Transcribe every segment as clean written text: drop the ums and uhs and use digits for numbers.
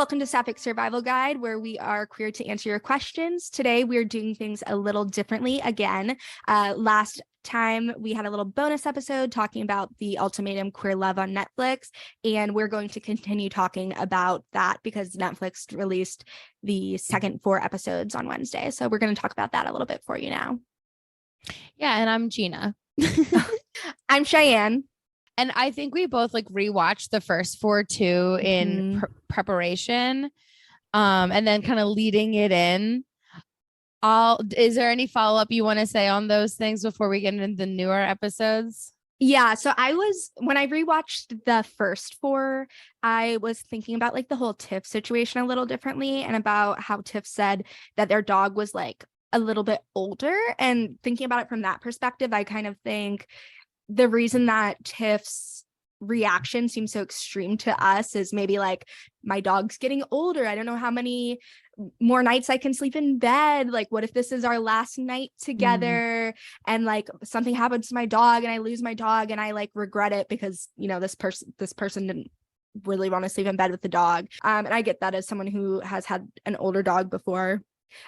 welcome to Sapphic Survival Guide, where we are queer to answer your questions. Today, we're doing things a little differently again. Last time, we had a little bonus episode talking about the Ultimatum Queer Love on Netflix, and we're going to continue talking about that because Netflix released the second 4 episodes on Wednesday. So we're going to talk about that a little bit for you now. Yeah, and I'm Gina. I'm Cheyenne. And I think we both rewatched the first 4 too in preparation, and then kind of leading it in. Is there any follow-up you want to say on those things before we get into the newer episodes? Yeah, so when I rewatched the first 4, I was thinking about the whole Tiff situation a little differently, and about how Tiff said that their dog was a little bit older, and thinking about it from that perspective, I kind of think the reason that Tiff's reaction seems so extreme to us is maybe my dog's getting older. I don't know how many more nights I can sleep in bed. What if this is our last night together and something happens to my dog and I lose my dog and I regret it because, this person didn't really want to sleep in bed with the dog. And I get that as someone who has had an older dog before.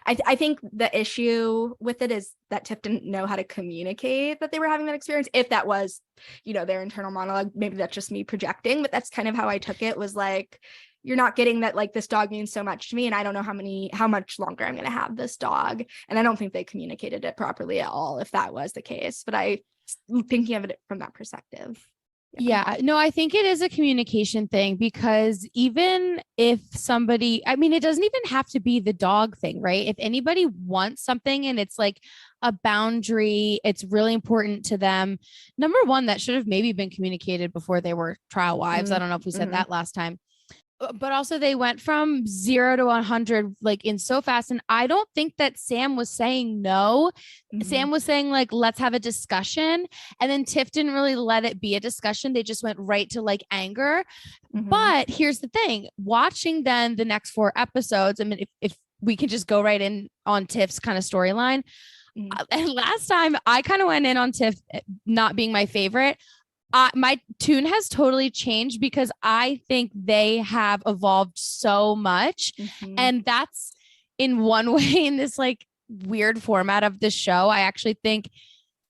I think the issue with it is that Tiff didn't know how to communicate that they were having that experience. If that was, their internal monologue, maybe that's just me projecting, but that's kind of how I took it, was you're not getting that this dog means so much to me and I don't know how much longer I'm going to have this dog. And I don't think they communicated it properly at all if that was the case, but I'm thinking of it from that perspective. Yeah, no, I think it is a communication thing, because even if somebody, it doesn't even have to be the dog thing, right? If anybody wants something and it's a boundary, it's really important to them. Number one, that should have maybe been communicated before they were trial wives. I don't know if we said that last time. But also they went from 0 to 100 in so fast. And I don't think that Sam was saying no. Sam was saying let's have a discussion. And then Tiff didn't really let it be a discussion. They just went right to anger. But here's the thing, watching then the next 4 episodes, if we can just go right in on Tiff's kind of storyline. And last time I kind of went in on Tiff not being my favorite. My tune has totally changed because I think they have evolved so much. And that's in one way in this weird format of the show. I actually think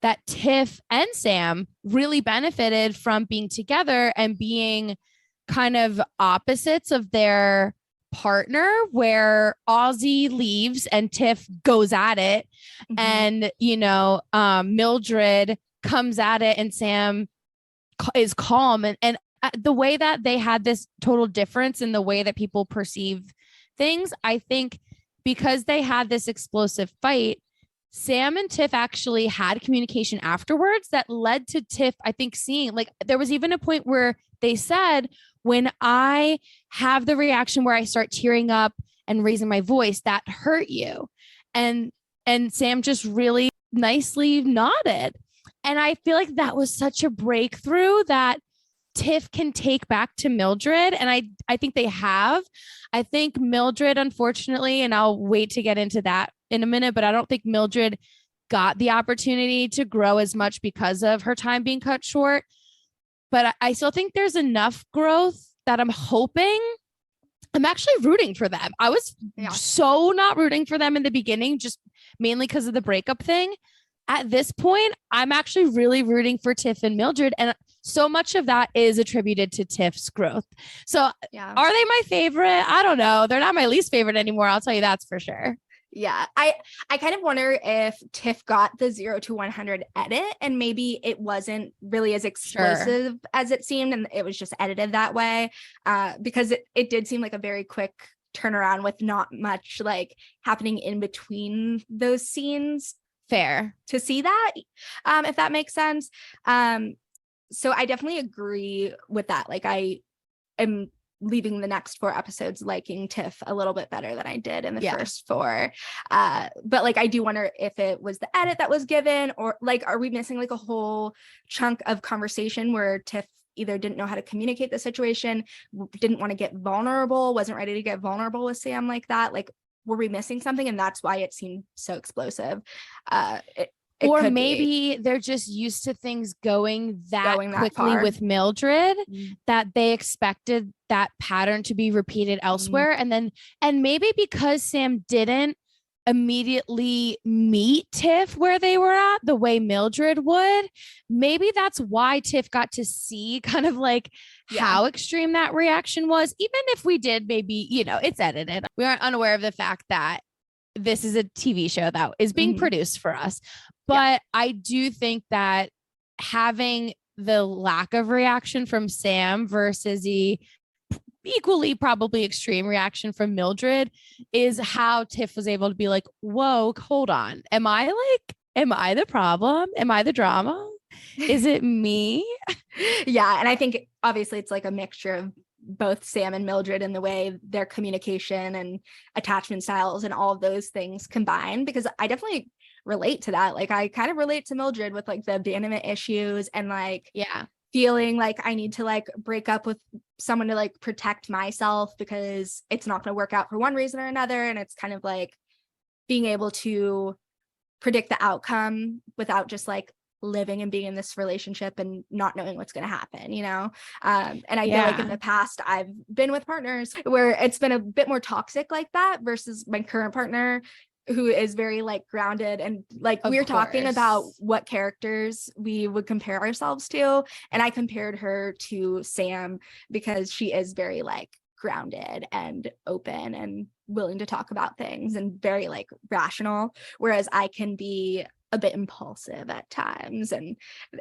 that Tiff and Sam really benefited from being together and being kind of opposites of their partner, where Ozzy leaves and Tiff goes at it. And, Mildred comes at it and Sam is calm, and the way that they had this total difference in the way that people perceive things, I think because they had this explosive fight, Sam and Tiff actually had communication afterwards that led to Tiff, I think, seeing there was even a point where they said, when I have the reaction where I start tearing up and raising my voice, that hurt you. And Sam just really nicely nodded. And I feel that was such a breakthrough that Tiff can take back to Mildred. And I think they have. I think Mildred, unfortunately, and I'll wait to get into that in a minute, but I don't think Mildred got the opportunity to grow as much because of her time being cut short. But I still think there's enough growth that I'm hoping. I'm actually rooting for them. I was so not rooting for them in the beginning, just mainly because of the breakup thing. At this point, I'm actually really rooting for Tiff and Mildred. And so much of that is attributed to Tiff's growth. So are they my favorite? I don't know. They're not my least favorite anymore. I'll tell you that's for sure. Yeah. I kind of wonder if Tiff got the 0 to 100 edit and maybe it wasn't really as explosive as it seemed. And it was just edited that way because it did seem like a very quick turnaround with not much happening in between those scenes. Fair to see that, if that makes sense. So I definitely agree with that. I am leaving the next 4 episodes liking Tiff a little bit better than I did in the first 4. But I do wonder if it was the edit that was given, or are we missing a whole chunk of conversation where Tiff either didn't know how to communicate the situation, didn't want to get vulnerable, wasn't ready to get vulnerable with Sam like that. Were we missing something? And that's why it seemed so explosive. It Or could be maybe they're just used to things going that going that quickly far. with Mildred Mm. that they expected that pattern to be repeated Mm. elsewhere. And maybe because Sam didn't immediately meet Tiff where they were at the way Mildred would, maybe that's why Tiff got to see kind of like Yeah. how extreme that reaction was. Even if we did, maybe, it's edited. We aren't unaware of the fact that this is a TV show that is being Mhm. produced for us. Yeah. But I do think that having the lack of reaction from Sam versus the equally probably extreme reaction from Mildred is how Tiff was able to be like, whoa, hold on. Am I the problem? Am I the drama? Is it me? Yeah. And I think obviously it's like a mixture of both Sam and Mildred in the way their communication and attachment styles and all of those things combined, because I definitely relate to that. Like I kind of relate to Mildred with like the abandonment issues and like Yeah. feeling like I need to like break up with someone to like protect myself because it's not going to work out for one reason or another. And it's kind of like being able to predict the outcome without just like living and being in this relationship and not knowing what's going to happen, and I feel like in the past I've been with partners where it's been a bit more toxic like that versus my current partner who is very like grounded. And like we were talking about what characters we would compare ourselves to, and I compared her to Sam because she is very like grounded and open and willing to talk about things and very like rational, whereas I can be a bit impulsive at times, and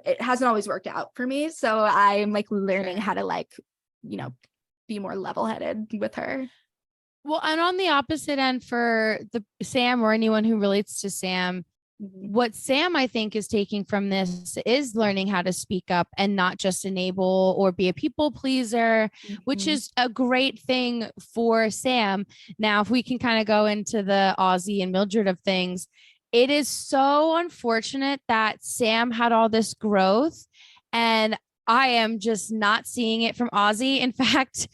it hasn't always worked out for me. So I'm like learning how to like, be more level-headed with her. Well, and on the opposite end for the Sam or anyone who relates to Sam, what Sam I think is taking from this is learning how to speak up and not just enable or be a people pleaser, which is a great thing for Sam. Now, if we can kind of go into the Ozzy and Mildred of things, it is so unfortunate that Sam had all this growth and I am just not seeing it from Ozzy. In fact,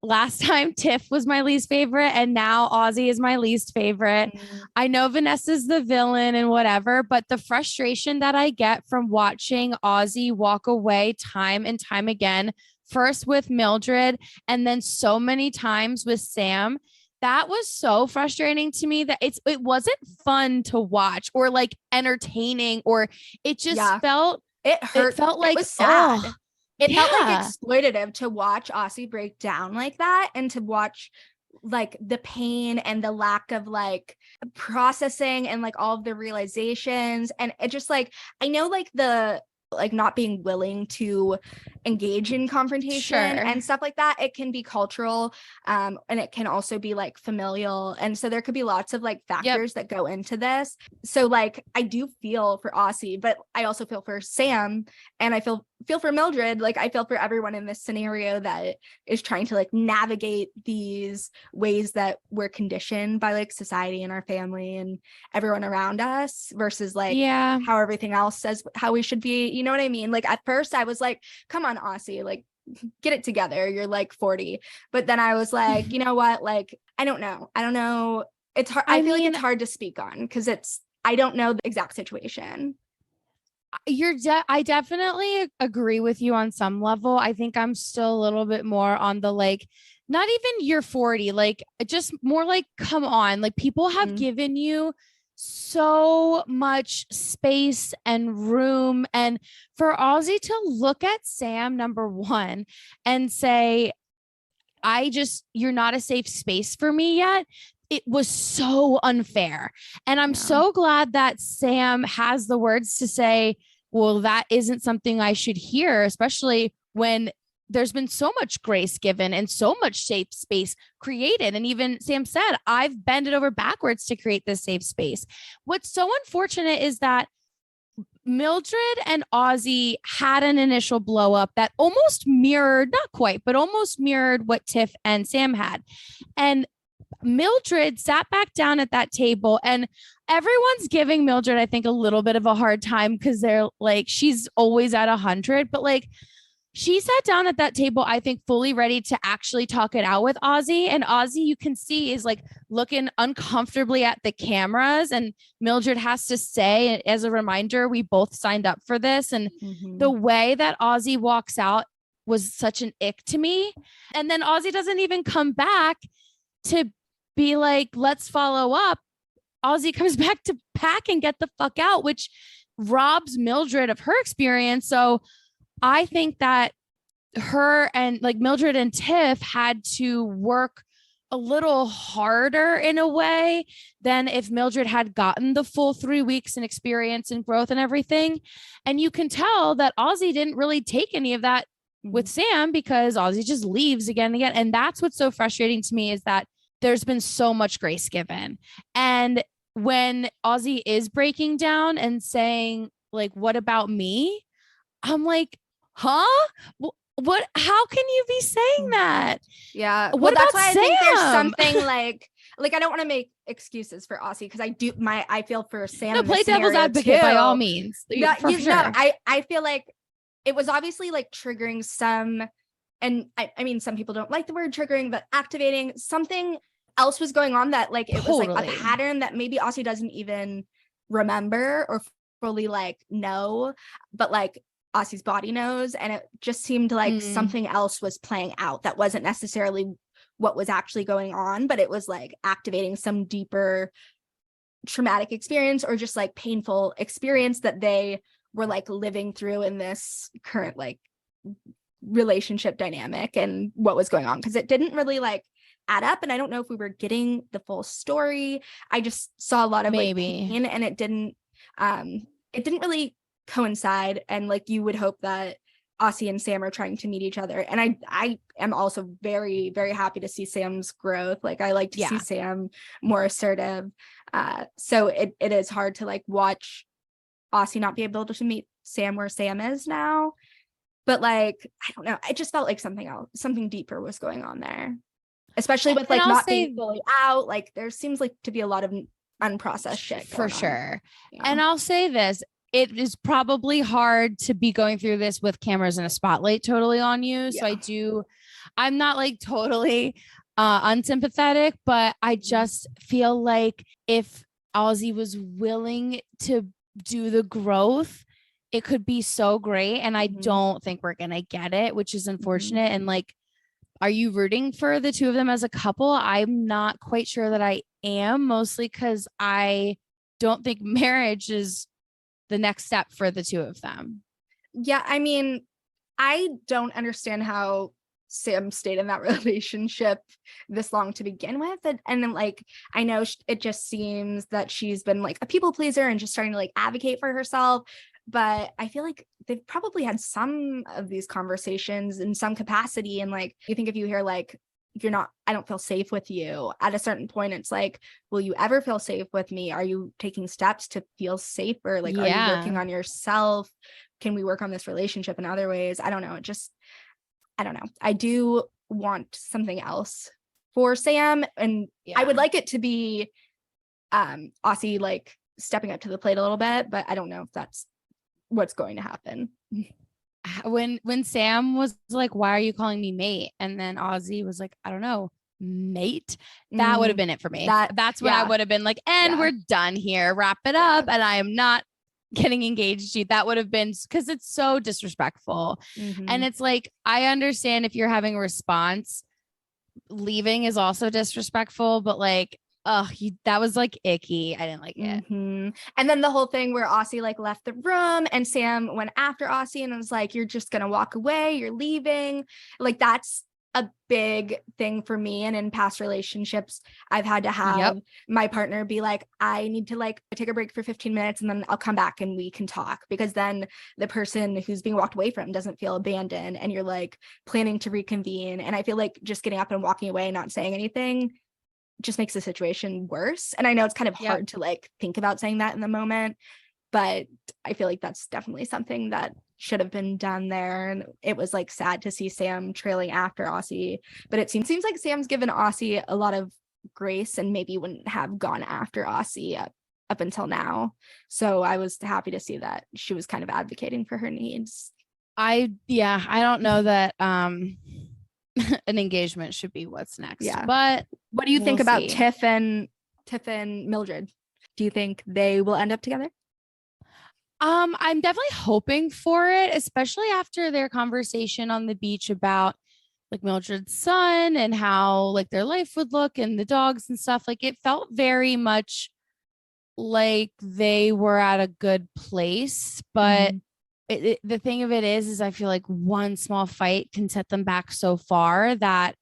last time Tiff was my least favorite and now Ozzy is my least favorite. I know Vanessa's the villain and whatever, but the frustration that I get from watching Ozzy walk away time and time again, first with Mildred and then so many times with Sam, that was so frustrating to me that it wasn't fun to watch or like entertaining, or it just felt it hurt. It felt like it was sad. Oh, it felt like exploitative to watch Aussie break down like that and to watch like the pain and the lack of like processing and like all of the realizations. And it just like, I know like the like not being willing to engage in confrontation and stuff like that, it can be cultural, and it can also be like familial, and so there could be lots of like factors that go into this. So like I do feel for Aussie, but I also feel for Sam, and I feel for Mildred. Like I feel for everyone in this scenario that is trying to like navigate these ways that we're conditioned by like society and our family and everyone around us versus like how everything else says how we should be. You know what I mean? Like at first I was like, come on, Aussie, like get it together. You're like 40. But then I was like, you know what? Like, I don't know. It's hard. I feel like it's hard to speak on because I don't know the exact situation. I definitely agree with you on some level. I think I'm still a little bit more on the like, not even you're 40, like just more like, come on, like people have given you so much space and room. And for Ozzy to look at Sam, number one, and say, you're not a safe space for me yet. It was so unfair. And I'm so glad that Sam has the words to say, well, that isn't something I should hear, especially when there's been so much grace given and so much safe space created. And even Sam said, I've bent it over backwards to create this safe space. What's so unfortunate is that Mildred and Ozzy had an initial blow up that almost mirrored, not quite, but almost mirrored what Tiff and Sam had. And Mildred sat back down at that table, and everyone's giving Mildred, I think, a little bit of a hard time because they're like, she's always at 100, but like, she sat down at that table, I think, fully ready to actually talk it out with Ozzy. And Ozzy, you can see, is like looking uncomfortably at the cameras. And Mildred has to say, as a reminder, we both signed up for this. And the way that Ozzy walks out was such an ick to me. And then Ozzy doesn't even come back to be like, let's follow up. Ozzy comes back to pack and get the fuck out, which robs Mildred of her experience. So I think that her and like Mildred and Tiff had to work a little harder in a way than if Mildred had gotten the full 3 weeks and experience and growth and everything. And you can tell that Ozzy didn't really take any of that with Sam, because Ozzy just leaves again and again. And that's what's so frustrating to me, is that there's been so much grace given. And when Ozzy is breaking down and saying, like, what about me? I'm like, huh? What? How can you be saying that? Yeah. What well, about that's why Sam? I think there's something like I don't want to make excuses for Ozzy, because I feel for Sam. No, play devil's advocate by all means. For sure. I feel like it was obviously like triggering some, and I mean, some people don't like the word triggering, but activating something else was going on, that like it was like a pattern that maybe Ozzy doesn't even remember or fully like know, but like Ozzy's body knows. And it just seemed like something else was playing out that wasn't necessarily what was actually going on, but it was like activating some deeper traumatic experience or just like painful experience that they were like living through in this current like relationship dynamic and what was going on, because it didn't really like add up. And I don't know if we were getting the full story. I just saw a lot of like pain, and it didn't really coincide. And like you would hope that Ozzy and Sam are trying to meet each other. And I am also very, very happy to see Sam's growth. Like I like to see Sam more assertive. So it is hard to like watch Ozzy not be able to meet Sam where Sam is now. But like, I don't know. I just felt like something deeper was going on there, especially with like not being fully out. Like there seems like to be a lot of unprocessed shit for sure. Yeah. And I'll say this, it is probably hard to be going through this with cameras and a spotlight totally on you. Yeah. So I'm not like totally unsympathetic, but I just feel like if Ozzy was willing to do the growth, it could be so great. And I don't think we're going to get it, which is unfortunate. And like, are you rooting for the two of them as a couple? I'm not quite sure that I am, mostly because I don't think marriage is the next step for the two of them. Yeah. I mean, I don't understand how Sam stayed in that relationship this long to begin with. And then like, I know it just seems that she's been like a people pleaser and just starting to like advocate for herself. But I feel like they've probably had some of these conversations in some capacity. And like, you think if you hear like, I don't feel safe with you at a certain point, it's like, will you ever feel safe with me? Are you taking steps to feel safer? Like, are you working on yourself? Can we work on this relationship in other ways? I don't know. I don't know. I do want something else for Sam. And I would like it to be Ozzy like stepping up to the plate a little bit, but I don't know if that's what's going to happen. When Sam was like, why are you calling me mate? And then Ozzy was like, I don't know, mate. That would have been it for me. That's when I would have been like, and we're done here. Wrap it up. And I am not getting engaged to you. That would have been, because it's so disrespectful. And it's like, I understand if you're having a response, leaving is also disrespectful, but like, that was like icky. I didn't like it. And then the whole thing where Ozzy like left the room and Sam went after Ozzy and was like, you're just gonna walk away, you're leaving. Like that's a big thing for me. And in past relationships, I've had to have my partner be like, I need to like take a break for 15 minutes and then I'll come back and we can talk, because then the person who's being walked away from doesn't feel abandoned and you're like planning to reconvene. And I feel like just getting up and walking away and not saying anything just makes the situation worse. And I know it's kind of hard to like think about saying that in the moment, but I feel like that's definitely something that should have been done there. And it was like sad to see Sam trailing after Ozzy, but it seems like Sam's given Ozzy a lot of grace and maybe wouldn't have gone after Ozzy up until now. So I was happy to see that she was kind of advocating for her needs. I don't know that an engagement should be what's next, Yeah. but What do you think we'll about see. Tiff and Mildred? Do you think they will end up together? I'm definitely hoping for it, especially after their conversation on the beach about like Mildred's son and how like their life would look and the dogs and stuff. Like it felt very much like they were at a good place, but the thing of it is I feel like one small fight can set them back so far that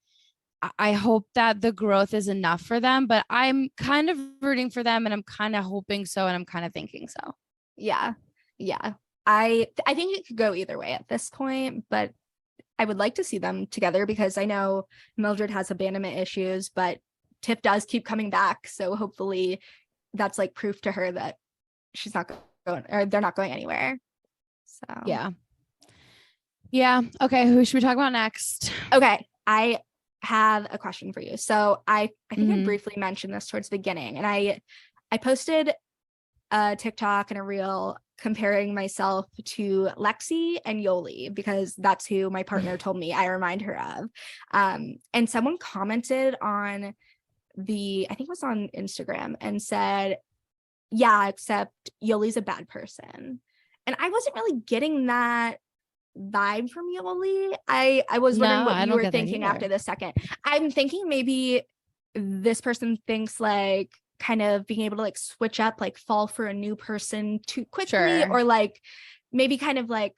I hope that the growth is enough for them, but I'm kind of rooting for them and I'm kind of hoping so and I'm kind of thinking so. Yeah. Yeah. I think it could go either way at this point, but I would like to see them together because I know Mildred has abandonment issues, but Tiff does keep coming back. So hopefully that's like proof to her that she's not going, or they're not going anywhere. So yeah. Okay, who should we talk about next? Okay, I have a question for you. So I think I briefly mentioned this towards the beginning, and I posted a TikTok and a reel comparing myself to Lexi and Yoli because that's who my partner told me I remind her of. And someone commented on I think it was on Instagram and said, yeah, except Yoli's a bad person. And I wasn't really getting that vibe from Yoli. I was wondering what you were thinking after the second. I'm thinking maybe this person thinks like kind of being able to like switch up, like fall for a new person too quickly, or like maybe kind of like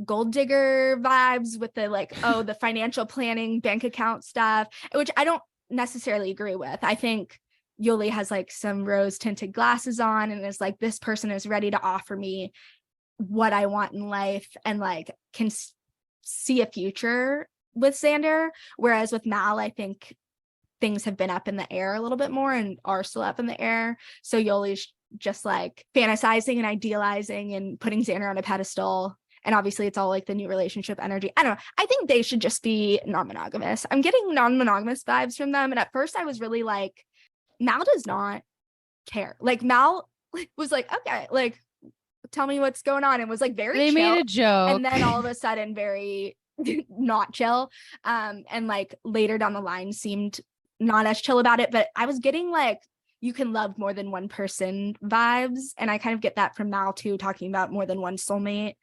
gold digger vibes with the like, oh, the financial planning, bank account stuff, which I don't necessarily agree with. I think Yoli has like some rose tinted glasses on and is like, this person is ready to offer me what I want in life and like can see a future with Xander. Whereas with Mal, I think things have been up in the air a little bit more and are still up in the air. So Yoli's just like fantasizing and idealizing and putting Xander on a pedestal. And obviously it's all like the new relationship energy. I don't know. I think they should just be non-monogamous. I'm getting non-monogamous vibes from them. And at first I was really like, Mal does not care. Like Mal was like, okay, like tell me what's going on, and was like very chill. Made a joke. And then all of a sudden very not chill. And like later down the line seemed not as chill about it. But I was getting like, you can love more than one person vibes. And I kind of get that from Mal too, talking about more than one soulmate.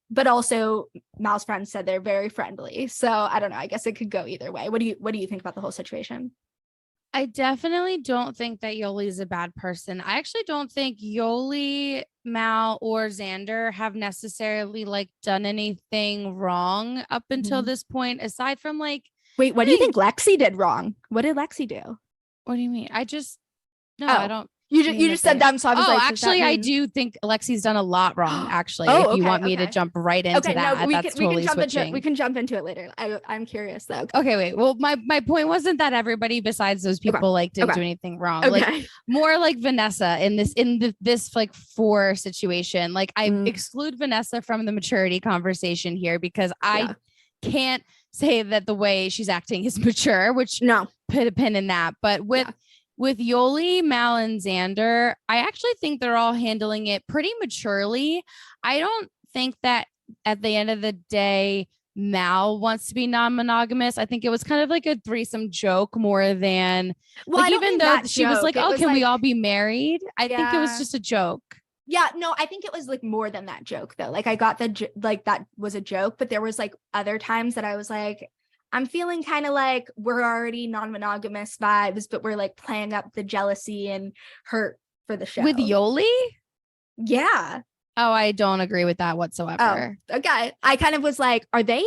But also Mal's friends said they're very friendly. So I don't know. I guess it could go either way. What do you think about the whole situation? I definitely don't think that Yoli is a bad person. I actually don't think Yoli, Mal, or Xander have necessarily like done anything wrong up until this point, aside from like. Wait, what do you think Lexi did wrong? What did Lexi do? What do you mean? I don't. You just said them, so I was like, actually, I do think Alexi's done a lot wrong. Actually, if you want me to jump right into that, that's totally switching. We can jump into it later. I'm curious though. Okay, wait. Well, my point wasn't that everybody besides those people like didn't do anything wrong. Like more like Vanessa in this like 4 situation. Like I exclude Vanessa from the maturity conversation here because I can't say that the way she's acting is mature. Which put a pin in that. But with Yoli, Mal, and Xander, I actually think they're all handling it pretty maturely. I don't think that at the end of the day, Mal wants to be non-monogamous. I think it was kind of like a threesome joke more than like, even though she was like, oh, can we all be married? I think it was just a joke. Yeah, no, I think it was like more than that joke though. Like I got like that was a joke, but there was like other times that I was like, I'm feeling kind of like we're already non-monogamous vibes, but we're like playing up the jealousy and hurt for the show. With Yoli? Yeah. Oh, I don't agree with that whatsoever. Oh, okay. I kind of was like, are they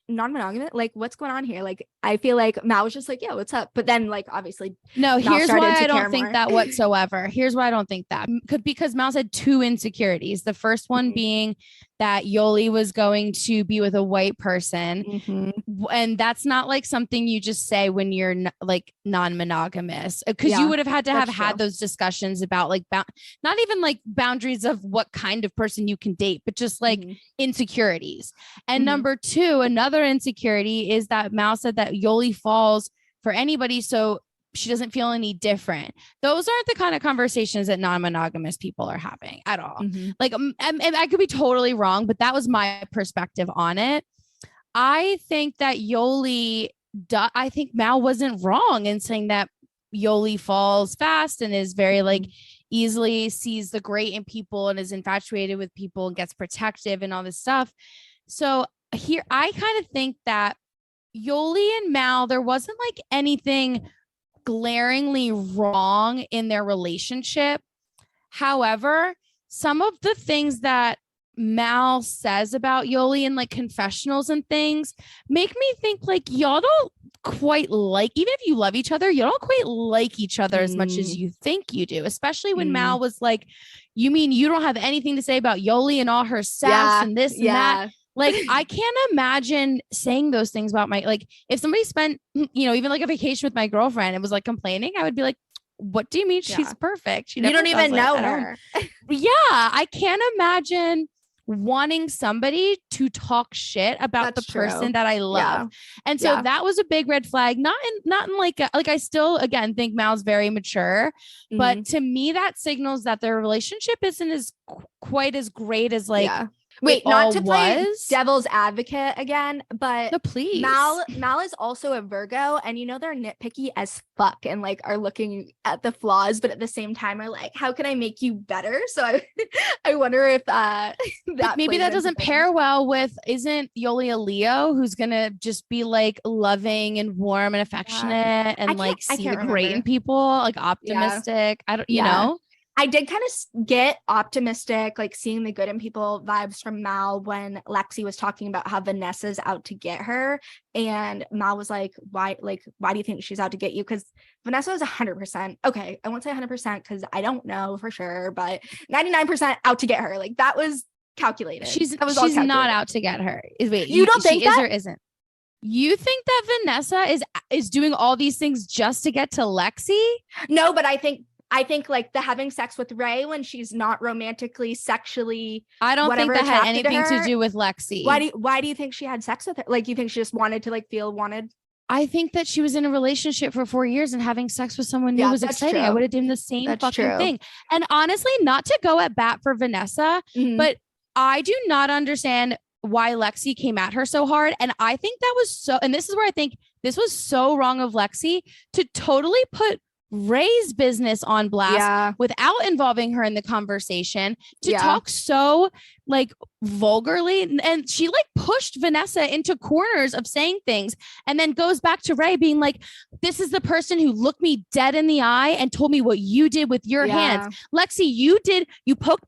non-monogamous? Like, what's going on here? Like, I feel like Mal was just like, yeah, what's up? But then, like, obviously, no. Here's why I don't think that whatsoever. Here's why I don't think that because Mal had 2 insecurities. The first one being that Yoli was going to be with a white person, and that's not like something you just say when you're like non-monogamous, because you would have had to have had those discussions about like not even like boundaries of what kind of person you can date, but just like insecurities. And number 2, another insecurity is that Mal said that Yoli falls for anybody. So she doesn't feel any different. Those aren't the kind of conversations that non-monogamous people are having at all. Mm-hmm. Like, and I could be totally wrong, but that was my perspective on it. I think that I think Mal wasn't wrong in saying that Yoli falls fast and is very like easily sees the great in people and is infatuated with people and gets protective and all this stuff. So here, I kind of think that Yoli and Mal, there wasn't like anything glaringly wrong in their relationship. However, some of the things that Mal says about Yoli in like confessionals and things make me think like y'all don't quite like, even if you love each other, you don't quite like each other as much as you think you do, especially when Mal was like, you mean you don't have anything to say about Yoli and all her sass and this and that? Like, I can't imagine saying those things about like, if somebody spent, even like a vacation with my girlfriend and was like complaining, I would be like, what do you mean she's perfect? You don't even know her. Yeah. I can't imagine wanting somebody to talk shit about the person that I love. And so that was a big red flag. Not in like I still, again, think Mal's very mature, but to me that signals that their relationship isn't as quite as great as like, wait, not to play devil's advocate again, but no, please. Mal is also a Virgo, and they're nitpicky as fuck and like are looking at the flaws, but at the same time are like, how can I make you better? So I wonder if that maybe that doesn't pair well with, isn't Yoli a Leo who's gonna just be like loving and warm and affectionate and like see the great in people, like optimistic. I don't, I did kind of get optimistic, like seeing the good in people vibes from Mal when Lexi was talking about how Vanessa's out to get her. And Mal was like, why do you think she's out to get you? Because Vanessa is 100%. Okay, I won't say 100% because I don't know for sure, but 99% out to get her. Like that was calculated. She's not out to get her. Wait, you don't think that? Is or isn't? You think that Vanessa is doing all these things just to get to Lexi? No, but I think like the having sex with Ray when she's not romantically, sexually, I don't think that had anything to do with Lexi. Why do you think she had sex with her? Like, you think she just wanted to like feel wanted? I think that she was in a relationship for 4 years and having sex with someone new was exciting. True. I would have done the same thing. And honestly, not to go at bat for Vanessa, but I do not understand why Lexi came at her so hard. And I think that was and this is where I think this was so wrong of Lexi to totally put Ray's business on blast without involving her in the conversation, to talk so like vulgarly. And she like pushed Vanessa into corners of saying things and then goes back to Ray being like, this is the person who looked me dead in the eye and told me what you did with your hands. Lexi, you poke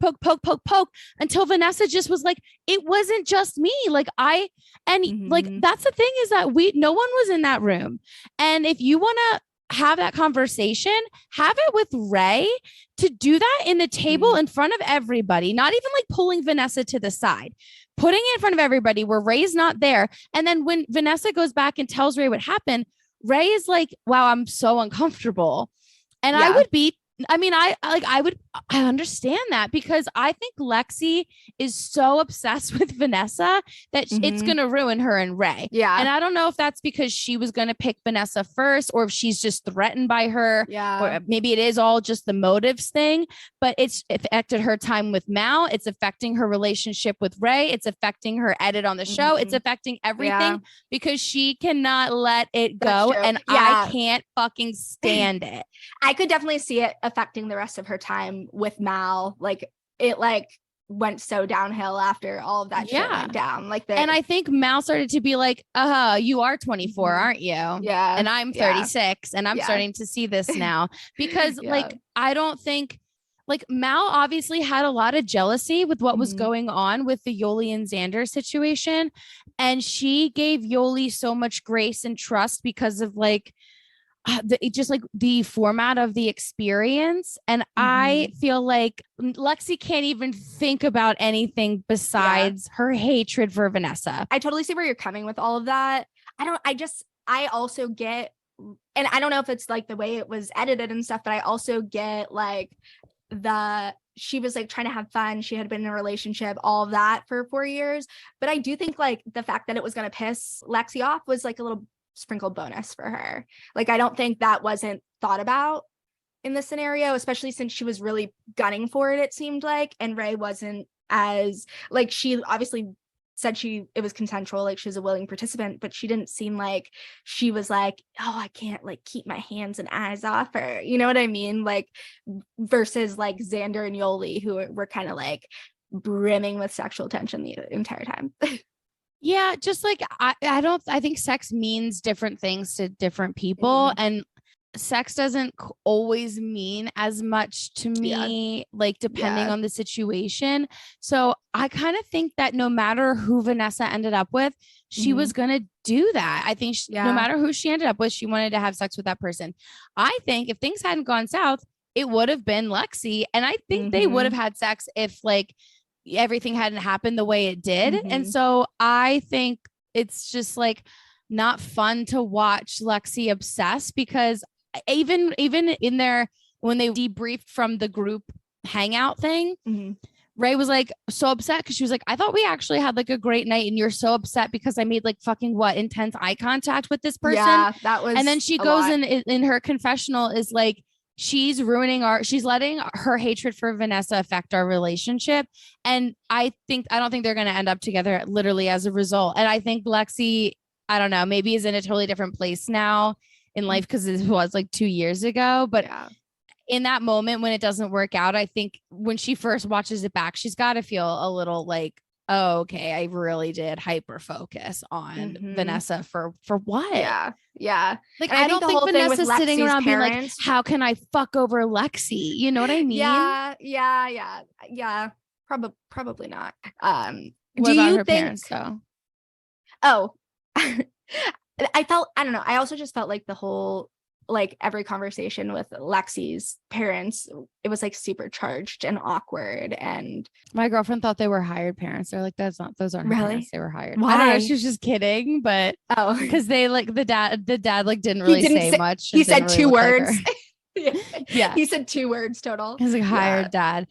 until Vanessa just was like, it wasn't just me. Like like, that's the thing is that no one was in that room. And if you want to have that conversation, have it with Ray, to do that in the table in front of everybody, not even like pulling Vanessa to the side, putting it in front of everybody where Ray's not there. And then when Vanessa goes back and tells Ray what happened, Ray is like, wow, I'm so uncomfortable. And I would be, I understand that, because I think Lexi is so obsessed with Vanessa that it's going to ruin her and Ray. Yeah. And I don't know if that's because she was going to pick Vanessa first, or if she's just threatened by her. Yeah. Or maybe it is all just the motives thing, but it's affected her time with Mal. It's affecting her relationship with Ray. It's affecting her edit on the show. It's affecting everything because she cannot let it go. And I can't fucking stand it. I could definitely see it affecting the rest of her time with Mal. Like it went so downhill after all of that shit went down. And I think Mal started to be like, you are 24, aren't you? Yeah. And I'm 36 and I'm starting to see this now because like, I don't think like Mal obviously had a lot of jealousy with what was going on with the Yoli and Xander situation. And she gave Yoli so much grace and trust because of like, just like the format of the experience. And I feel like Lexi can't even think about anything besides her hatred for Vanessa. I totally see where you're coming with all of that. I also get, and I don't know if it's like the way it was edited and stuff, but I also get like she was like trying to have fun. She had been in a relationship, all of that for 4 years. But I do think like the fact that it was going to piss Lexi off was like a little sprinkled bonus for her. Like, I don't think that wasn't thought about in this scenario, especially since she was really gunning for it seemed like, and Ray wasn't as like, she obviously said it was consensual, like she was a willing participant, but she didn't seem like she was like, oh, I can't like keep my hands and eyes off her, you know what I mean, like versus like Xander and Yoli, who were kind of like brimming with sexual tension the entire time. Yeah, just like I think sex means different things to different people, and sex doesn't always mean as much to me, like depending on the situation. So I kind of think that no matter who Vanessa ended up with, she was going to do that. I think no matter who she ended up with, she wanted to have sex with that person. I think if things hadn't gone south, it would have been Lexi. And I think they would have had sex if like everything hadn't happened the way it did. And so I think it's just like not fun to watch Lexi obsess, because even in there, when they debriefed from the group hangout thing, Ray was like so upset because she was like, I thought we actually had like a great night and you're so upset because I made like fucking intense eye contact with this person. Yeah, that was. And then she goes in her confessional is like, she's letting her hatred for Vanessa affect our relationship. And I don't think they're going to end up together literally as a result. And I think Lexi, I don't know, maybe is in a totally different place now in life because it was like 2 years ago. But in that moment when it doesn't work out, I think when she first watches it back, she's got to feel a little like, oh, okay, I really did hyper focus on Vanessa for what? Yeah. Like, I don't think Vanessa's sitting around being like, how can I fuck over Lexi? You know what I mean? Yeah. Probably not. What about her parents though? Oh, I don't know. I also just felt like the whole, like every conversation with Lexi's parents, it was like super charged and awkward. And my girlfriend thought they were hired parents. They're like, those aren't her parents. They were hired. Why? I don't know. She was just kidding, but because they like the dad like didn't really say much. He said really 2 words. Yeah. He said 2 words total. He's like hired dad.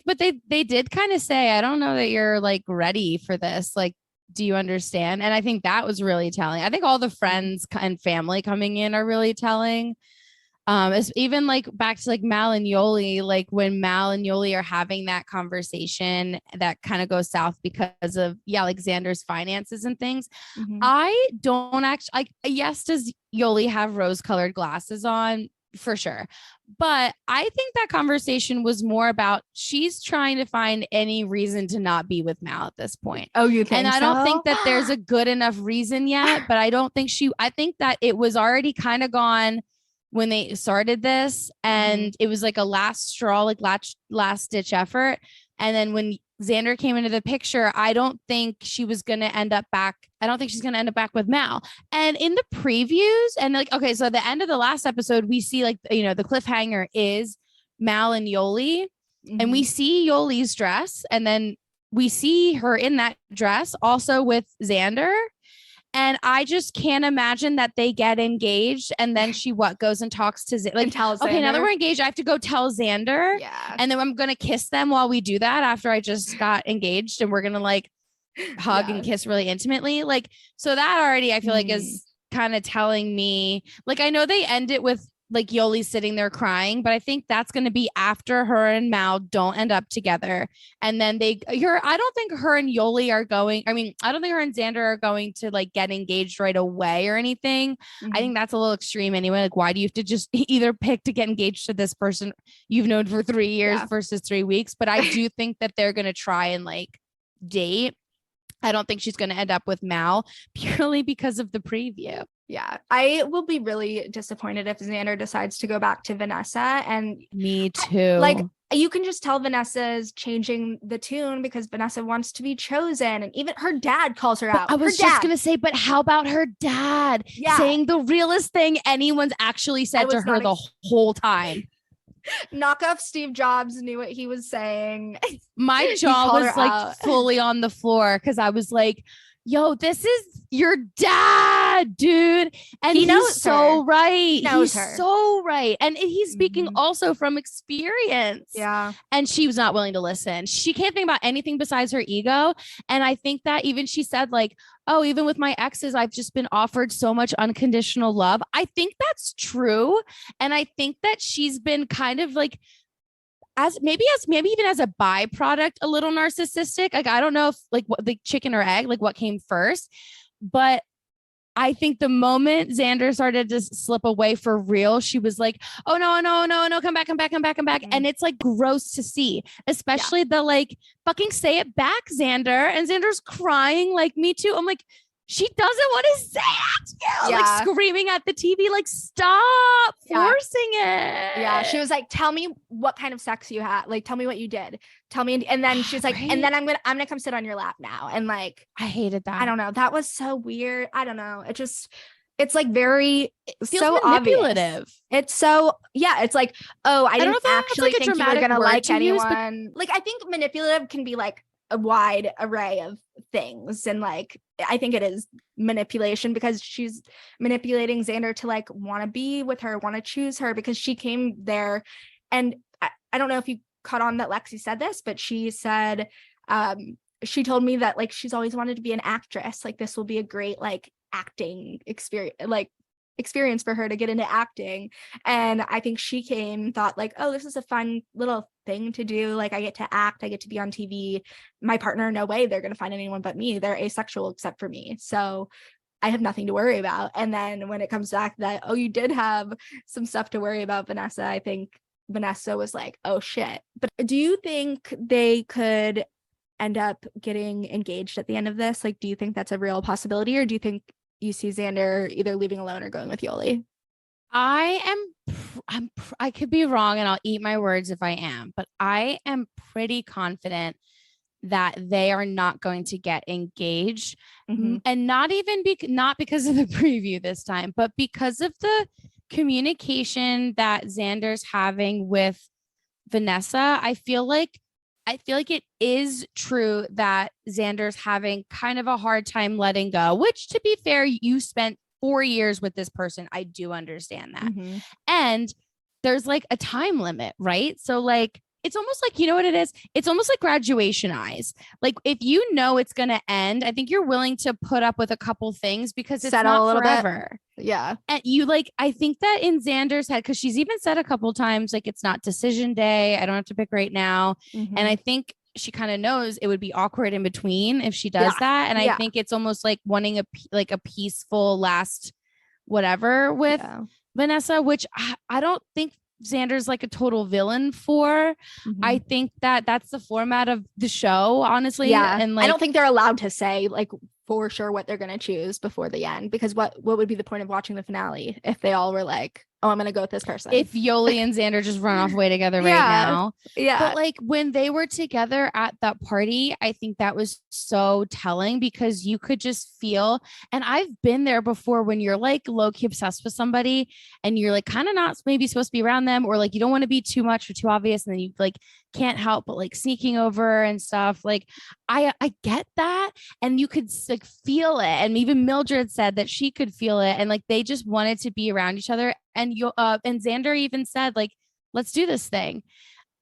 But they did kind of say, I don't know that you're like ready for this. Like, do you understand? And I think that was really telling. I think all the friends and family coming in are really telling. It's even like back to like Mal and Yoli, like when Mal and Yoli are having that conversation that kind of goes south because of like Xander's finances and things. I don't actually like, yes, does Yoli have rose-colored glasses on? For sure. But I think that conversation was more about she's trying to find any reason to not be with Mal at this point. Oh, you think? And I don't think that there's a good enough reason yet, but I think that it was already kind of gone when they started this, and it was like a last straw, like last ditch effort. And then when Xander came into the picture, I don't think she's going to end up back with Mal. And in the previews and like, okay, so at the end of the last episode, we see like, the cliffhanger is Mal and Yoli, and we see Yoli's dress, and then we see her in that dress also with Xander. And I just can't imagine that they get engaged and then she goes and talks to like, okay, now that we're engaged, I have to go tell Xander. Yeah. And then I'm going to kiss them while we do that after I just got engaged, and we're going to like hug and kiss really intimately. Like, so that already I feel like is kind of telling me, like, I know they end it with like Yoli sitting there crying, but I think that's going to be after her and Mal don't end up together. And then I don't think her and Yoli are going, I don't think her and Xander are going to like get engaged right away or anything. I think that's a little extreme anyway. Like, why do you have to just either pick to get engaged to this person you've known for 3 years versus 3 weeks? But I do think that they're going to try and like date. I don't think she's going to end up with Mal purely because of the preview. Yeah, I will be really disappointed if Xander decides to go back to Vanessa. And me too. Like, you can just tell Vanessa's changing the tune because Vanessa wants to be chosen. And even her dad calls her out. I was just going to say, but how about her dad saying the realest thing anyone's actually said to her the whole time? Knock off Steve Jobs knew what he was saying. My jaw was like fully on the floor because I was like, yo, this is your dad. yeah, dude. And He knows he's so her. right. He knows He's her. so right. And he's speaking Mhm. also from experience. Yeah. And she was not willing to listen. She can't think about anything besides her ego. And I think that even she said, like, oh, even with my exes, I've just been offered so much unconditional love. I think that's true. And I think that she's been kind of like, as maybe even as a byproduct, a little narcissistic. Like, I don't know if like what the chicken or egg, like what came first, but I think the moment Xander started to slip away for real, she was like, oh, no, no, no, no, come back, come back, come back, come back. And it's like gross to see, especially the like fucking say it back, Xander. And Xander's crying like me too. I'm like, she doesn't want to say it to you, like screaming at the TV, like stop forcing it. Yeah, she was like, tell me what kind of sex you had. Like, tell me what you did. Tell me. And then she's like, and then I'm gonna come sit on your lap now. And like, I hated that. I don't know. That was so weird. I don't know. It's like very so manipulative. Obvious. It's so, yeah, it's like, oh, I didn't actually like think you were gonna like anyone. Like, I think manipulative can be like a wide array of things, and like I think it is manipulation because she's manipulating Xander to like want to be with her, want to choose her, because she came there. And I don't know if you caught on that Lexi said this, but she said she told me that like she's always wanted to be an actress, like this will be a great like acting experience for her to get into acting. And I think she came, thought like, oh, this is a fun little thing to do, like I get to act, I get to be on TV. My partner, no way they're gonna find anyone but me, they're asexual except for me, so I have nothing to worry about. And then when it comes back that, oh, you did have some stuff to worry about, Vanessa, I think Vanessa was like, oh shit. But do you think they could end up getting engaged at the end of this? Like, do you think that's a real possibility, or do you think you see Xander either leaving alone or going with Yoli? I could be wrong and I'll eat my words if I am, but I am pretty confident that they are not going to get engaged. And not even not because of the preview this time, but because of the communication that Xander's having with Vanessa. I feel like it is true that Xander's having kind of a hard time letting go, which, to be fair, you spent 4 years with this person. I do understand that. And there's like a time limit, right? So like, it's almost like, you know what it is? It's almost like graduation eyes. Like if you know it's going to end, I think you're willing to put up with a couple things because it's not forever. Yeah. And you like, I think that in Xander's head, because she's even said a couple times, like, it's not decision day. I don't have to pick right now. And I think she kind of knows it would be awkward in between if she does that. And I think it's almost like wanting a peaceful last whatever with Vanessa, which I don't think Xander's like a total villain for. I think that that's the format of the show, honestly. And like, I don't think they're allowed to say like for sure what they're going to choose before the end, because what would be the point of watching the finale if they all were like, oh, I'm going to go with this person? If Yoli and Xander just run off way together right now. Yeah. But like when they were together at that party, I think that was so telling because you could just feel, and I've been there before when you're like low-key obsessed with somebody and you're like kind of not maybe supposed to be around them, or like you don't want to be too much or too obvious, and then you like can't help but like sneaking over and stuff. Like I get that, and you could like feel it. And even Mildred said that she could feel it, and like they just wanted to be around each other. And Xander even said like, let's do this thing.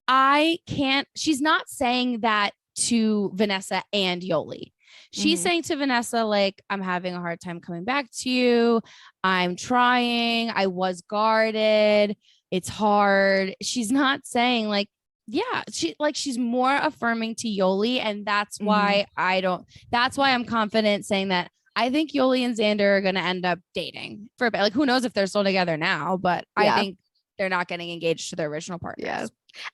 I can't, she's not saying that to Vanessa and Yoli. She's saying to Vanessa, like, I'm having a hard time coming back to you. I'm trying. I was guarded. It's hard. She's not saying like, yeah, she's more affirming to Yoli. And that's why that's why I'm confident saying that I think Yoli and Xander are going to end up dating for a bit. Like, who knows if they're still together now, but I think they're not getting engaged to their original partners. Yeah.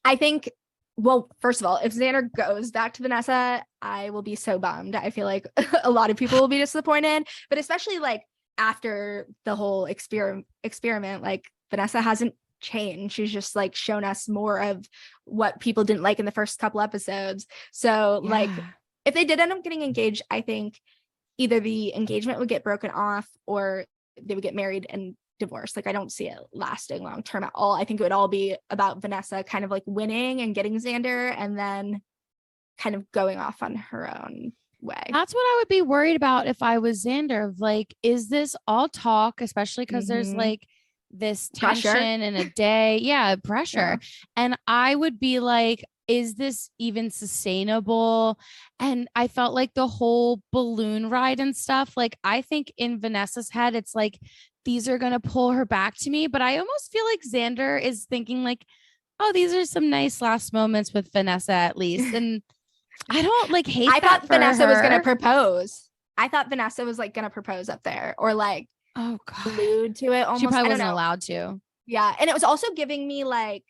I think, well, first of all, if Xander goes back to Vanessa, I will be so bummed. I feel like a lot of people will be disappointed, but especially like after the whole experiment, like Vanessa hasn't changed. She's just like shown us more of what people didn't like in the first couple episodes. So like if they did end up getting engaged, I think either the engagement would get broken off or they would get married and divorced. Like I don't see it lasting long term at all. I think it would all be about Vanessa kind of like winning and getting Xander and then kind of going off on her own. way. That's what I would be worried about if I was Xander. Of like, is this all talk? Especially because there's Mm-hmm. like this Pressure. tension in a day. Yeah, Yeah. pressure. And I would be like, is this even sustainable? And I felt like the whole balloon ride and stuff, like, I think in Vanessa's head, it's like, these are going to pull her back to me. But I almost feel like Xander is thinking, like, oh, these are some nice last moments with Vanessa, at least. And I don't like hate I that thought for Vanessa was gonna her. propose. I thought Vanessa was like gonna propose up there or like Oh God. allude to it She almost. probably I don't wasn't know. allowed to. Yeah. And it was also giving me like,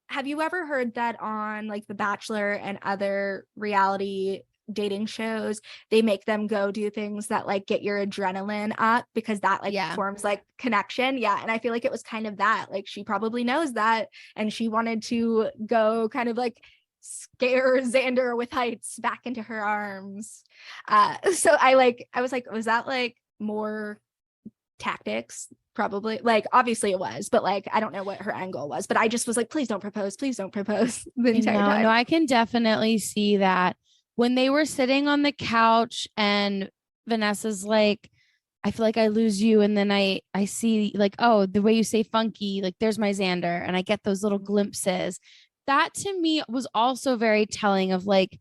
have you ever heard that on like The Bachelor and other reality dating shows, they make them go do things that like get your adrenaline up because that like Yeah. forms like connection. Yeah. And I feel like it was kind of that. Like she probably knows that and she wanted to go kind of like scare Xander with heights back into her arms. So I was like, was that like more tactics? Probably, like obviously it was, but like I don't know what her angle was, but I just was like, please don't propose the entire No, time. I can definitely see that when they were sitting on the couch and Vanessa's like, I feel like I lose you. And then I see like, oh, the way you say funky, like there's my Xander. And I get those little glimpses. That to me was also very telling of like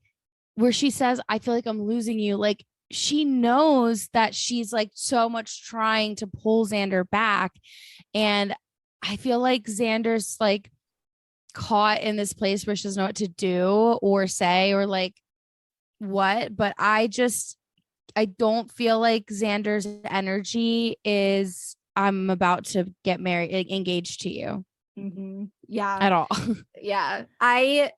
where she says, I feel like I'm losing you. Like she knows that she's like so much trying to pull Xander back. And I feel like Xander's like caught in this place where she doesn't know what to do or say or like what. But I don't feel like Xander's energy is, I'm about to get married, like, engaged to you Yeah. at all. Yeah. I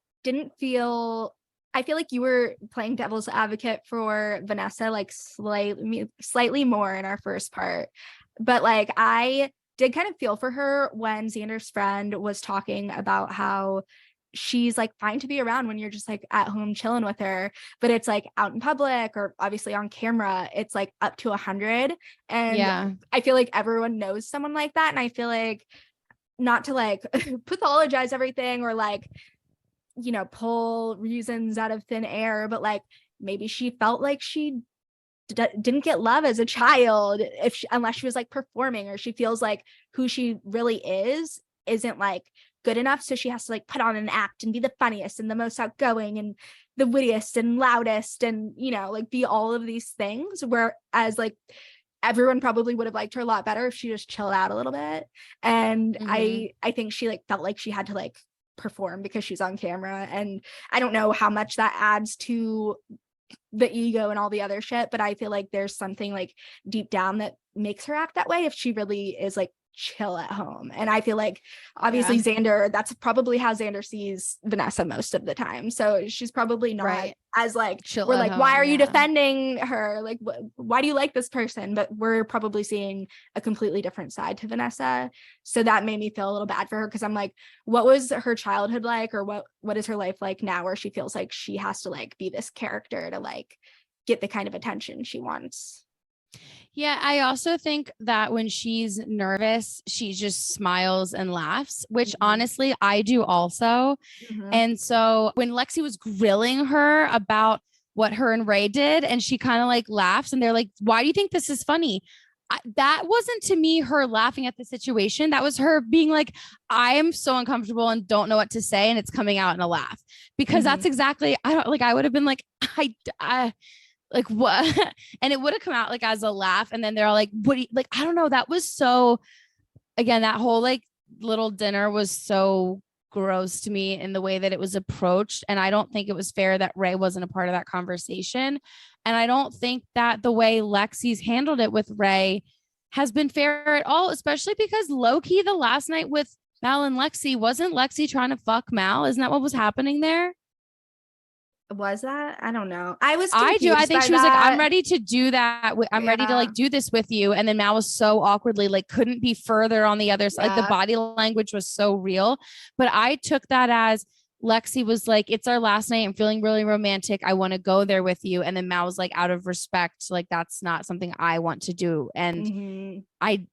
feel like you were playing devil's advocate for Vanessa like slightly more in our first part. But like I did kind of feel for her when Xander's friend was talking about how she's like fine to be around when you're just like at home chilling with her, but it's like out in public or obviously on camera, it's like up to 100. And Yeah. I feel like everyone knows someone like that. And I feel like not to like pathologize everything or like, you know, pull reasons out of thin air, but like maybe she felt like she didn't get love as a child unless she was like performing, or she feels like who she really is isn't like good enough, so she has to like put on an act and be the funniest and the most outgoing and the wittiest and loudest and, you know, like be all of these things, whereas like everyone probably would have liked her a lot better if she just chilled out a little bit. And I think she like felt like she had to like perform because she's on camera, and I don't know how much that adds to the ego and all the other shit, but I feel like there's something like deep down that makes her act that way if she really is like chill at home. And I feel like obviously Xander, that's probably how Xander sees Vanessa most of the time, so she's probably not as like Chill we're at like home, why are you defending her, like why do you like this person, but we're probably seeing a completely different side to Vanessa. So that made me feel a little bad for her, because I'm like, what was her childhood like, or what is her life like now where she feels like she has to like be this character to like get the kind of attention she wants. Yeah, I also think that when she's nervous, she just smiles and laughs, which honestly I do also. And so when Lexi was grilling her about what her and Ray did, and she kind of like laughs, and they're like, why do you think this is funny? That wasn't to me her laughing at the situation. That was her being like, I am so uncomfortable and don't know what to say. And it's coming out in a laugh, because that's exactly, I don't like, I would have been like, I like what? And it would have come out like as a laugh. And then they're all like, what do you like? I don't know. That was so, again, that whole like little dinner was so gross to me in the way that it was approached. And I don't think it was fair that Ray wasn't a part of that conversation. And I don't think that the way Lexi's handled it with Ray has been fair at all, especially because low key the last night with Mal and Lexi, wasn't Lexi trying to fuck Mal? Isn't that what was happening there? Was that? I don't know. I was I do. I think by she was like, I'm that. ready to do that. I'm ready to like do this with you. And then Mal was so awkwardly like couldn't be further on the other side. Like the body language was so real. But I took that as Lexi was like, it's our last night. I'm feeling really romantic. I want to go there with you. And then Mal was like, out of respect, like that's not something I want to do. And I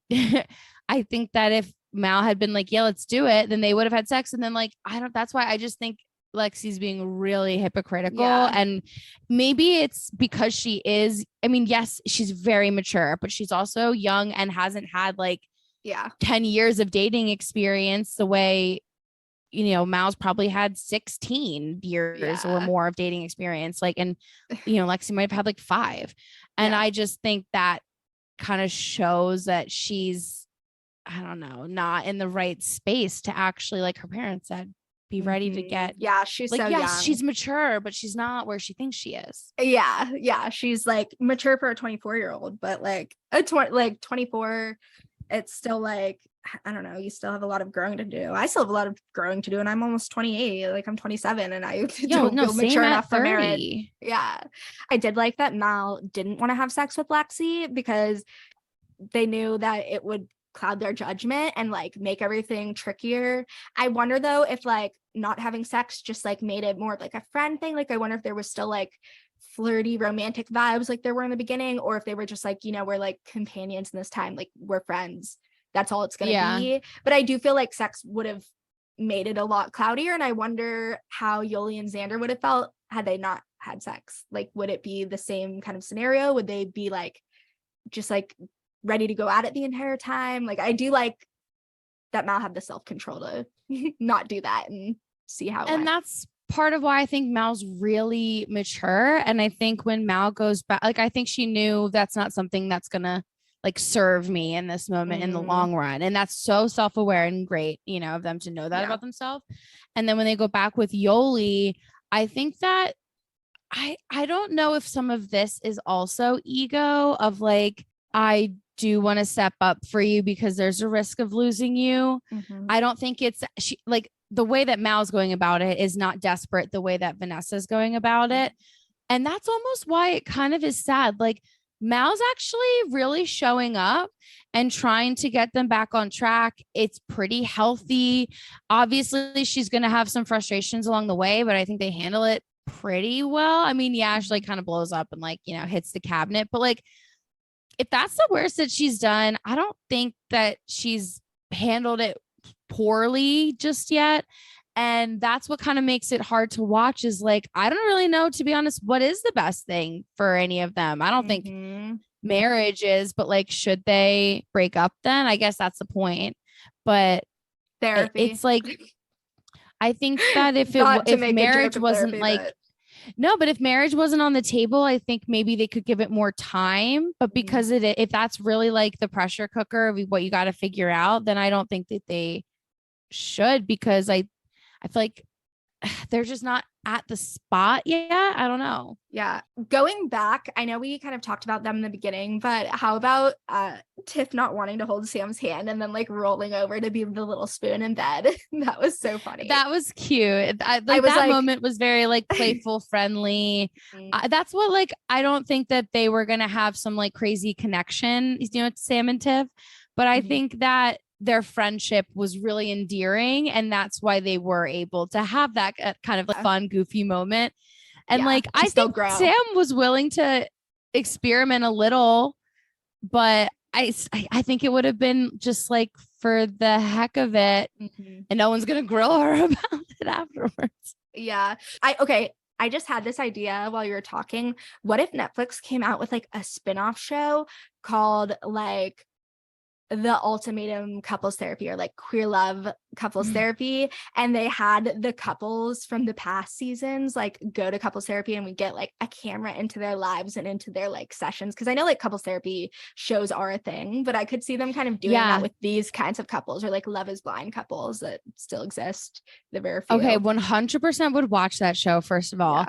I think that if Mal had been like, yeah, let's do it, then they would have had sex. And then like, I don't, that's why I just think Lexi's being really hypocritical. Yeah. And maybe it's because she is, I mean, yes, she's very mature, but she's also young and hasn't had like 10 years of dating experience the way, Mal's probably had 16 years or more of dating experience. Like, and, Lexi might have had like 5. And I just think that kind of shows that she's, I don't know, not in the right space to actually, like her parents said, be ready to get. Yeah, she's like, so yes, young. she's mature, but she's not where she thinks she is. Yeah, she's like mature for a 24-year-old, but like 24, it's still like, I don't know, you still have a lot of growing to do. I still have a lot of growing to do, and I'm almost 28. Like, I'm 27, and I don't feel mature enough for marriage. Yeah, I did like that Mal didn't want to have sex with Lexi because they knew that it would cloud their judgment and like make everything trickier. I wonder though if like not having sex just like made it more of like a friend thing. Like, I wonder if there was still like flirty romantic vibes like there were in the beginning, or if they were just like, we're like companions in this time, like we're friends, that's all it's gonna be. But I do feel like sex would have made it a lot cloudier, and I wonder how Yoli and Xander would have felt had they not had sex. Like, would it be the same kind of scenario? Would they be like just like ready to go at it the entire time? Like, I do like that Mal had the self-control to not do that and see how it went. That's part of why I think Mal's really mature. And I think when Mal goes back, like, I think she knew that's not something that's gonna like serve me in this moment in the long run. And that's so self-aware and great, of them to know that about themselves. And then when they go back with Yoli, I think that I don't know if some of this is also ego of like, I do want to step up for you because there's a risk of losing you. I don't think it's like the way that Mal's going about it is not desperate the way that Vanessa's going about it. And that's almost why it kind of is sad. Like, Mal's actually really showing up and trying to get them back on track. It's pretty healthy. Obviously, she's going to have some frustrations along the way, but I think they handle it pretty well. I mean, yeah, she like kind of blows up and like, hits the cabinet, but like, if that's the worst that she's done, I don't think that she's handled it poorly just yet. And that's what kind of makes it hard to watch, is like, I don't really know, to be honest, what is the best thing for any of them. I don't think marriage is, but like, should they break up then? I guess that's the point. But therapy. It's like, I think that if marriage wasn't like, no, but if marriage wasn't on the table, I think maybe they could give it more time. But because if that's really like the pressure cooker of what you got to figure out, then I don't think that they should, because I feel like they're just not at the spot yet. I don't know. Yeah. Going back, I know we kind of talked about them in the beginning, but how about Tiff not wanting to hold Sam's hand and then like rolling over to be the little spoon in bed? That was so funny. That was cute. That moment was very like playful, friendly. That's what, like, I don't think that they were going to have some like crazy connection, Sam and Tiff, but I think that their friendship was really endearing, and that's why they were able to have that kind of like fun, goofy moment. And like, I think Sam was willing to experiment a little, but I think it would have been just like for the heck of it, and no one's gonna grill her about it afterwards. Yeah. I just had this idea while you were talking. What if Netflix came out with like a spin-off show called like the Ultimatum couples therapy, or like queer love couples therapy, and they had the couples from the past seasons like go to couples therapy, and we get like a camera into their lives and into their like sessions, because I know like couples therapy shows are a thing, but I could see them kind of doing that with these kinds of couples, or like Love is Blind couples that still exist. The very few. Okay, 100% would watch that show, first of all.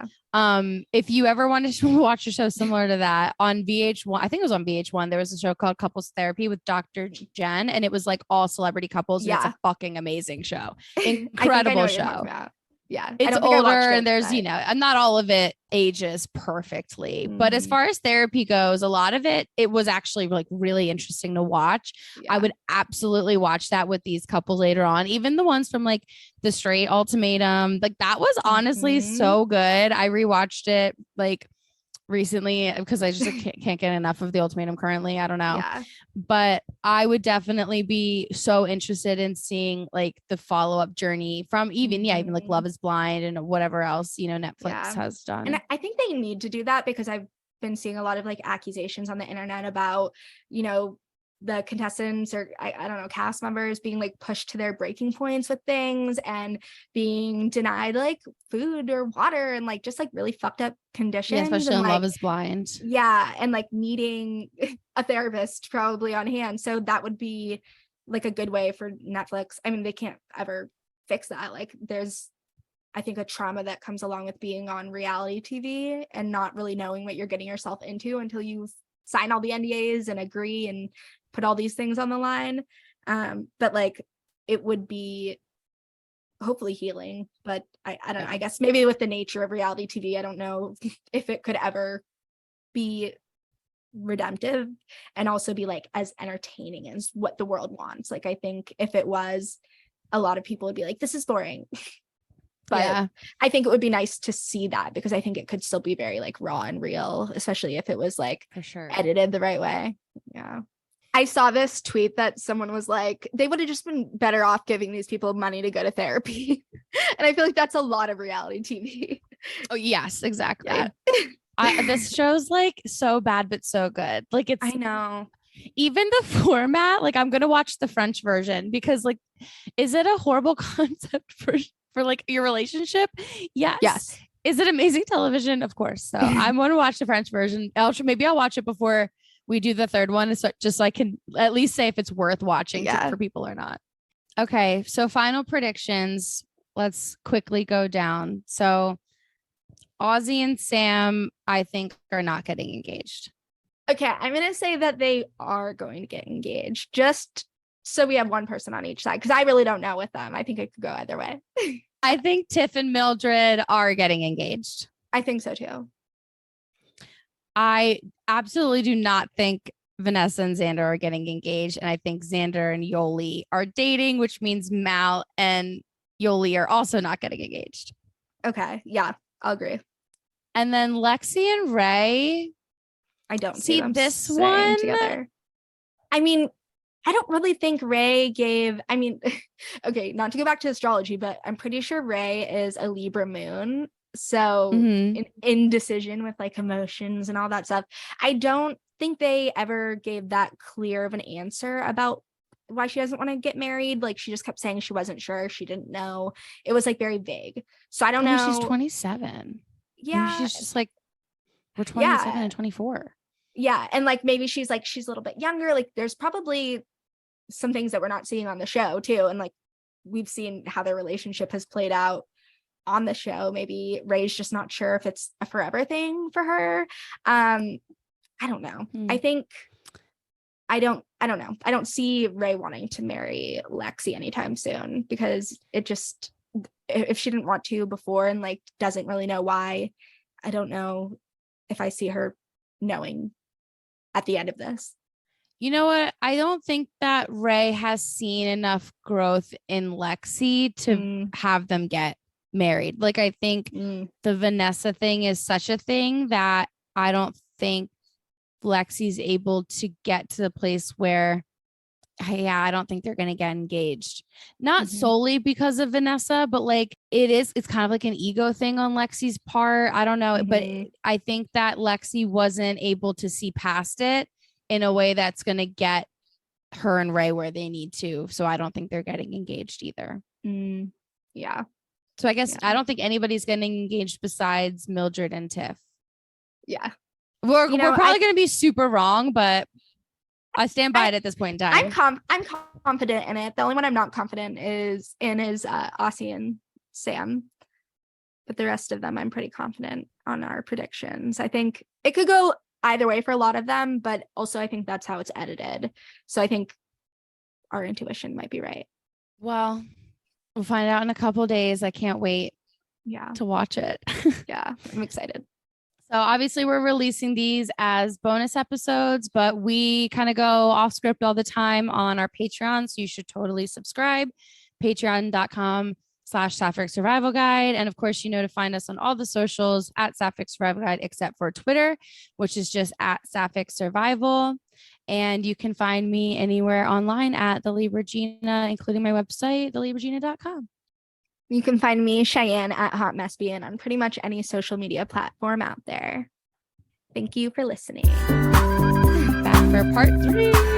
If you ever wanted to watch a show similar to that on VH1, I think it was on VH1, there was a show called Couples Therapy with Dr. Jen, and it was like all celebrity couples. And it's a fucking amazing show. Incredible show. Yeah. It's older, and there's, not all of it ages perfectly, but as far as therapy goes, a lot of it was actually like really interesting to watch. I would absolutely watch that with these couples later on, even the ones from like the straight Ultimatum. Like, that was honestly so good. I rewatched it like recently because I just can't get enough of the Ultimatum currently. I don't know. Yeah. But I would definitely be so interested in seeing like the follow-up journey from even like Love is Blind and whatever else, Netflix has done. And I think they need to do that because I've been seeing a lot of like accusations on the internet about, the contestants or I don't know, cast members being like pushed to their breaking points with things and being denied like food or water and like just like really fucked up conditions. Yeah, especially and, on Love is Blind. Yeah. And like needing a therapist probably on hand. So that would be like a good way for Netflix. I mean, they can't ever fix that. Like there's, I think, a trauma that comes along with being on reality TV and not really knowing what you're getting yourself into until you sign all the NDAs and agree and put all these things on the line. But like it would be hopefully healing, but I don't know, I guess maybe with the nature of reality TV, I don't know if it could ever be redemptive and also be like as entertaining as what the world wants. Like I think if it was, a lot of people would be like, this is boring. But I think it would be nice to see that because I think it could still be very like raw and real, especially if it was like for sure edited the right way. Yeah. I saw this tweet that someone was like, they would have just been better off giving these people money to go to therapy. And I feel like that's a lot of reality TV. Oh, yes, exactly. Yeah. This show's like so bad, but so good. Like it's, I know. Even the format, like I'm going to watch the French version because like, is it a horrible concept for like your relationship? Yes. Is it amazing television? Of course. So I'm going to watch the French version. Maybe I'll watch it before we do the third one, just so I can at least say if it's worth watching for people or not. Okay. So final predictions. Let's quickly go down. So Ozzy and Sam, I think, are not getting engaged. Okay. I'm going to say that they are going to get engaged just so we have one person on each side because I really don't know with them. I think it could go either way. I think Tiff and Mildred are getting engaged. I think so too. I absolutely do not think Vanessa and Xander are getting engaged. And I think Xander and Yoli are dating, which means Mal and Yoli are also not getting engaged. Okay. Yeah, I'll agree. And then Lexi and Ray. I don't see them this one together. I mean, I don't really think Ray gave, okay, not to go back to astrology, but I'm pretty sure Ray is a Libra moon. So indecision with like emotions and all that stuff. I don't think they ever gave that clear of an answer about why she doesn't want to get married. Like she just kept saying she wasn't sure. She didn't know. It was like very vague. So I don't know. She's 27. Yeah. Maybe she's just like, we're 27 and 24. Yeah. And like, maybe she's a little bit younger. Like there's probably some things that we're not seeing on the show too. And like, we've seen how their relationship has played out on the show. Maybe Ray's just not sure if it's a forever thing for her. I don't know. I think I don't know. I don't see Ray wanting to marry Lexi anytime soon because it just, if she didn't want to before and like doesn't really know why, I don't know if I see her knowing at the end of this. You know what? I don't think that Ray has seen enough growth in Lexi to have them get married. Like I think the Vanessa thing is such a thing that I don't think Lexi's able to get to the place where I don't think they're going to get engaged. Not solely because of Vanessa, but like it's kind of like an ego thing on Lexi's part. I don't know, but I think that Lexi wasn't able to see past it in a way that's going to get her and Ray where they need to. So I don't think they're getting engaged either. Yeah. So I guess I don't think anybody's getting engaged besides Mildred and Tiff. Yeah. We're probably going to be super wrong, but I stand by it at this point in time. I'm confident in it. The only one I'm not confident is Aussie and Sam. But the rest of them, I'm pretty confident on our predictions. I think it could go either way for a lot of them, but also I think that's how it's edited. So I think our intuition might be right. Well, we'll find out in a couple of days. I can't wait to watch it. Yeah, I'm excited. So obviously we're releasing these as bonus episodes, but we kind of go off script all the time on our Patreon. So you should totally subscribe. Patreon.com Sapphic Survival Guide. And of course, you know to find us on all the socials at Sapphic Survival Guide, except for Twitter, which is just at Sapphic Survival. And you can find me anywhere online at the Libra Gina, including my website, thelibragina.com. You can find me, Cheyenne, at Hot Mesbian on pretty much any social media platform out there. Thank you for listening. Back for part 3.